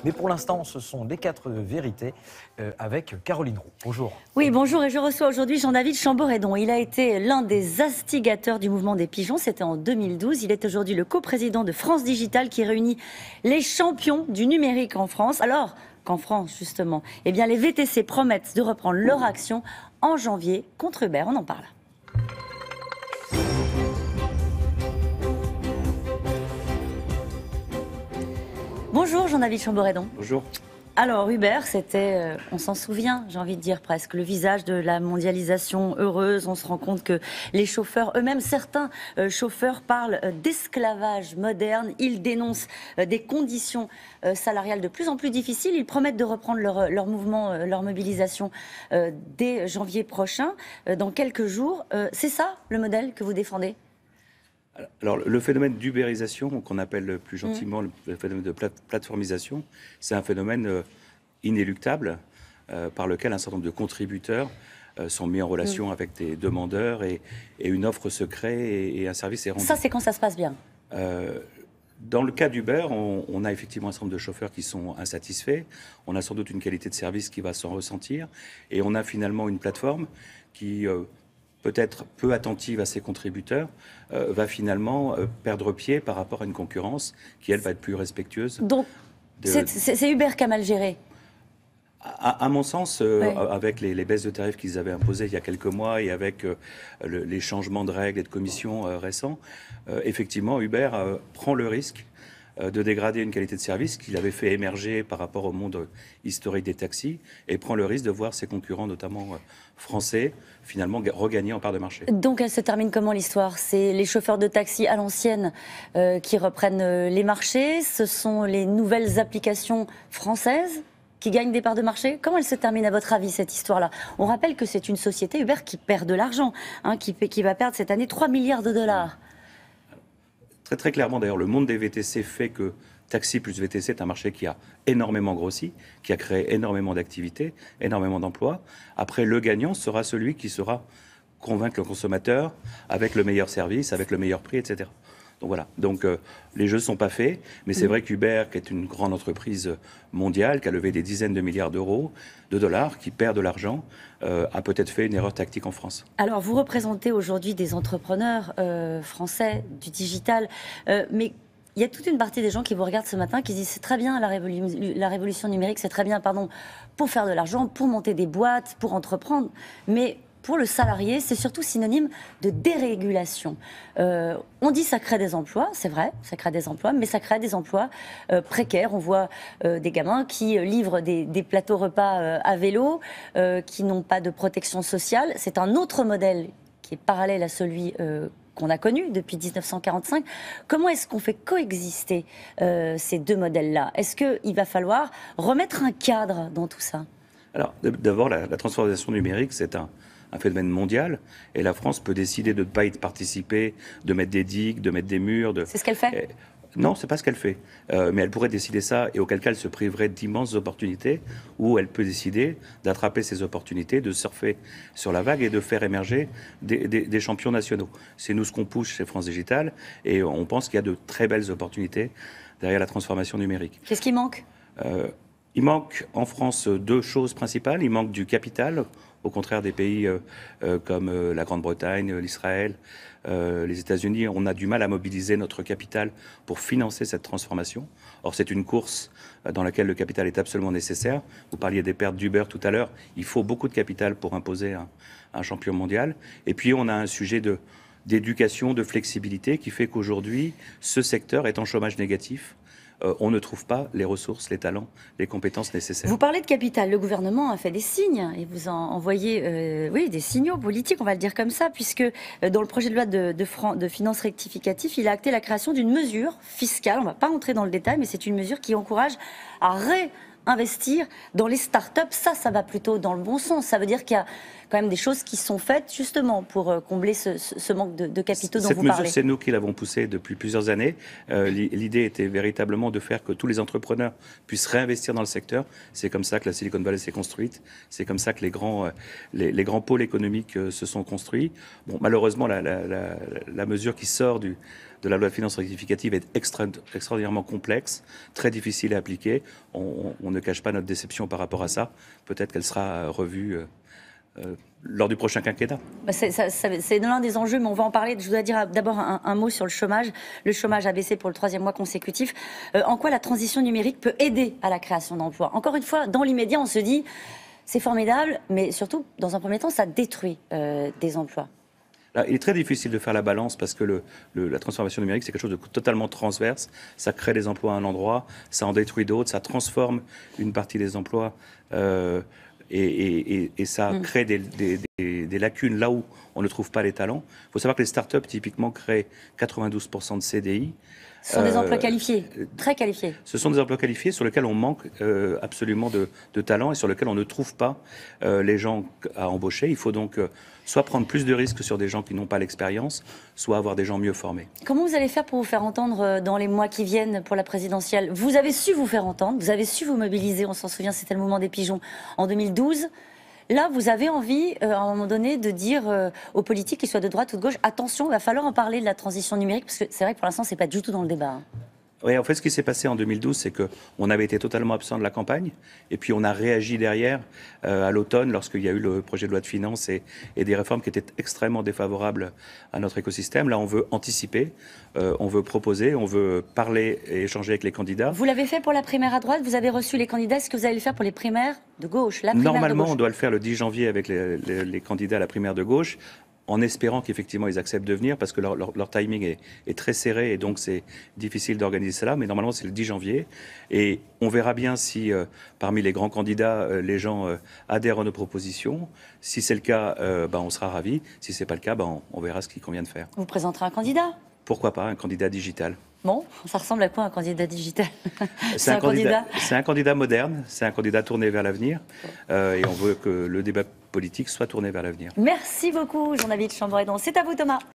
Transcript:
Mais pour l'instant, ce sont les 4 vérités avec Caroline Roux. Bonjour. Oui, bonjour, et je reçois aujourd'hui Jean-David Chamboredon. Il a été l'un des instigateurs du mouvement des pigeons, c'était en 2012. Il est aujourd'hui le coprésident de France Digital qui réunit les champions du numérique en France. Alors qu'en France, justement, eh bien, les VTC promettent de reprendre leur action en janvier contre Uber. On en parle. Bonjour Jean-David Chamboredon. Bonjour. Alors Uber, c'était, on s'en souvient, j'ai envie de dire presque, le visage de la mondialisation heureuse. On se rend compte que les chauffeurs eux-mêmes, certains chauffeurs parlent d'esclavage moderne. Ils dénoncent des conditions salariales de plus en plus difficiles. Ils promettent de reprendre leur mouvement, leur mobilisation dès janvier prochain, dans quelques jours. C'est ça le modèle que vous défendez ? Alors, le phénomène d'ubérisation, qu'on appelle plus gentiment le phénomène de plateformisation, c'est un phénomène inéluctable par lequel un certain nombre de contributeurs sont mis en relation avec des demandeurs et une offre se crée et un service est rendu. Ça, c'est quand ça se passe bien. Dans le cas d'Uber, on a effectivement un certain nombre de chauffeurs qui sont insatisfaits. On a sans doute une qualité de service qui va s'en ressentir. Et on a finalement une plateforme qui... peut-être peu attentive à ses contributeurs, va finalement perdre pied par rapport à une concurrence qui, elle, va être plus respectueuse. Donc, c'est Uber qui a mal géré. À mon sens, avec les baisses de tarifs qu'ils avaient imposées il y a quelques mois et avec les changements de règles et de commissions récents, effectivement, Uber prend le risque de dégrader une qualité de service qu'il avait fait émerger par rapport au monde historique des taxis et prend le risque de voir ses concurrents, notamment français, finalement regagner en part de marché. Donc elle se termine comment l'histoire ? C'est les chauffeurs de taxi à l'ancienne qui reprennent les marchés, ce sont les nouvelles applications françaises qui gagnent des parts de marché. Comment elle se termine à votre avis cette histoire-là ? On rappelle que c'est une société Uber qui perd de l'argent, qui va perdre cette année 3 milliards de dollars. Très, très clairement, d'ailleurs, le monde des VTC fait que taxi plus VTC est un marché qui a énormément grossi, qui a créé énormément d'activités, énormément d'emplois. Après, le gagnant sera celui qui saura convaincre le consommateur avec le meilleur service, avec le meilleur prix, etc. Donc voilà, les jeux ne sont pas faits, mais c'est vrai qu'Uber, qui est une grande entreprise mondiale, qui a levé des dizaines de milliards d'euros, de dollars, qui perd de l'argent, a peut-être fait une erreur tactique en France. Alors vous représentez aujourd'hui des entrepreneurs français, du digital, mais il y a toute une partie des gens qui vous regardent ce matin qui disent c'est très bien la révolution numérique, c'est très bien, pour faire de l'argent, pour monter des boîtes, pour entreprendre, mais pour le salarié, c'est surtout synonyme de dérégulation. On dit ça crée des emplois, c'est vrai, ça crée des emplois, mais ça crée des emplois précaires. On voit des gamins qui livrent des plateaux repas à vélo, qui n'ont pas de protection sociale. C'est un autre modèle qui est parallèle à celui qu'on a connu depuis 1945. Comment est-ce qu'on fait coexister ces deux modèles-là ? Est-ce qu'il va falloir remettre un cadre dans tout ça ? Alors, d'abord, la transformation numérique, c'est un phénomène mondial, et la France peut décider de ne pas y participer, de mettre des digues, de mettre des murs. C'est ce qu'elle fait ? Non, c'est pas ce qu'elle fait. Mais elle pourrait décider ça, et auquel cas elle se priverait d'immenses opportunités, ou elle peut décider d'attraper ces opportunités, de surfer sur la vague et de faire émerger des champions nationaux. C'est nous ce qu'on pousse chez France Digital, et on pense qu'il y a de très belles opportunités derrière la transformation numérique. Qu'est-ce qui manque ? Il manque en France deux choses principales. Il manque du capital, au contraire des pays comme la Grande-Bretagne, l'Israël, les États-Unis. On a du mal à mobiliser notre capital pour financer cette transformation. Or, c'est une course dans laquelle le capital est absolument nécessaire. Vous parliez des pertes d'Uber tout à l'heure. Il faut beaucoup de capital pour imposer un champion mondial. Et puis, on a un sujet d'éducation, de flexibilité qui fait qu'aujourd'hui, ce secteur est en chômage négatif. On ne trouve pas les ressources, les talents, les compétences nécessaires. Vous parlez de capital. Le gouvernement a fait des signes et vous en envoyez des signaux politiques, on va le dire comme ça, puisque dans le projet de loi de finances rectificatif, il a acté la création d'une mesure fiscale. On ne va pas rentrer dans le détail, mais c'est une mesure qui encourage à réinvestir dans les start-up. Ça va plutôt dans le bon sens. Ça veut dire qu'il y a quand même des choses qui sont faites justement pour combler ce manque de capitaux dont vous parlez. Cette mesure, c'est nous qui l'avons poussée depuis plusieurs années. L'idée était véritablement de faire que tous les entrepreneurs puissent réinvestir dans le secteur. C'est comme ça que la Silicon Valley s'est construite. C'est comme ça que les grands pôles économiques se sont construits. Bon, malheureusement, la mesure qui sort de la loi de finances rectificative est extraordinairement complexe, très difficile à appliquer. On ne cache pas notre déception par rapport à ça. Peut-être qu'elle sera revue lors du prochain quinquennat. C'est l'un des enjeux, mais on va en parler. Je voudrais dire d'abord un mot sur le chômage. Le chômage a baissé pour le 3e mois consécutif. En quoi la transition numérique peut aider à la création d'emplois? Encore une fois, dans l'immédiat, on se dit c'est formidable, mais surtout, dans un premier temps, ça détruit des emplois. Là, il est très difficile de faire la balance parce que la transformation numérique, c'est quelque chose de totalement transverse. Ça crée des emplois à un endroit, ça en détruit d'autres, ça transforme une partie des emplois et ça crée des lacunes là où on ne trouve pas les talents. Il faut savoir que les startups, typiquement, créent 92% de CDI. Ce sont des emplois qualifiés, très qualifiés. Ce sont des emplois qualifiés sur lesquels on manque absolument de talent et sur lesquels on ne trouve pas les gens à embaucher. Il faut donc soit prendre plus de risques sur des gens qui n'ont pas l'expérience, soit avoir des gens mieux formés. Comment vous allez faire pour vous faire entendre dans les mois qui viennent pour la présidentielle? Vous avez su vous faire entendre, vous avez su vous mobiliser, on s'en souvient, c'était le mouvement des pigeons en 2012. Là, vous avez envie, à un moment donné, de dire aux politiques, qu'ils soient de droite ou de gauche, attention, il va falloir en parler de la transition numérique, parce que c'est vrai que pour l'instant, c'est pas du tout dans le débat. Oui, en fait, ce qui s'est passé en 2012, c'est qu'on avait été totalement absent de la campagne, et puis on a réagi derrière, à l'automne, lorsqu'il y a eu le projet de loi de finances et des réformes qui étaient extrêmement défavorables à notre écosystème. Là, on veut anticiper, on veut proposer, on veut parler et échanger avec les candidats. Vous l'avez fait pour la primaire à droite, vous avez reçu les candidats, est-ce que vous allez le faire pour les primaires de gauche, la primaire Normalement, de gauche? on doit le faire le 10 janvier avec les candidats à la primaire de gauche, en espérant qu'effectivement ils acceptent de venir, parce que leur timing est très serré et donc c'est difficile d'organiser cela. Mais normalement, c'est le 10 janvier. Et on verra bien si, parmi les grands candidats, les gens adhèrent à nos propositions. Si c'est le cas, on sera ravis. Si ce n'est pas le cas, on verra ce qu'il convient de faire. Vous présenterez un candidat? Pourquoi pas un candidat digital? Bon, ça ressemble à quoi un candidat digital? C'est un candidat moderne, c'est un candidat tourné vers l'avenir. Et on veut que le débat politique soit tourné vers l'avenir. Merci beaucoup, Jean-David Chamboredon. C'est à vous, Thomas.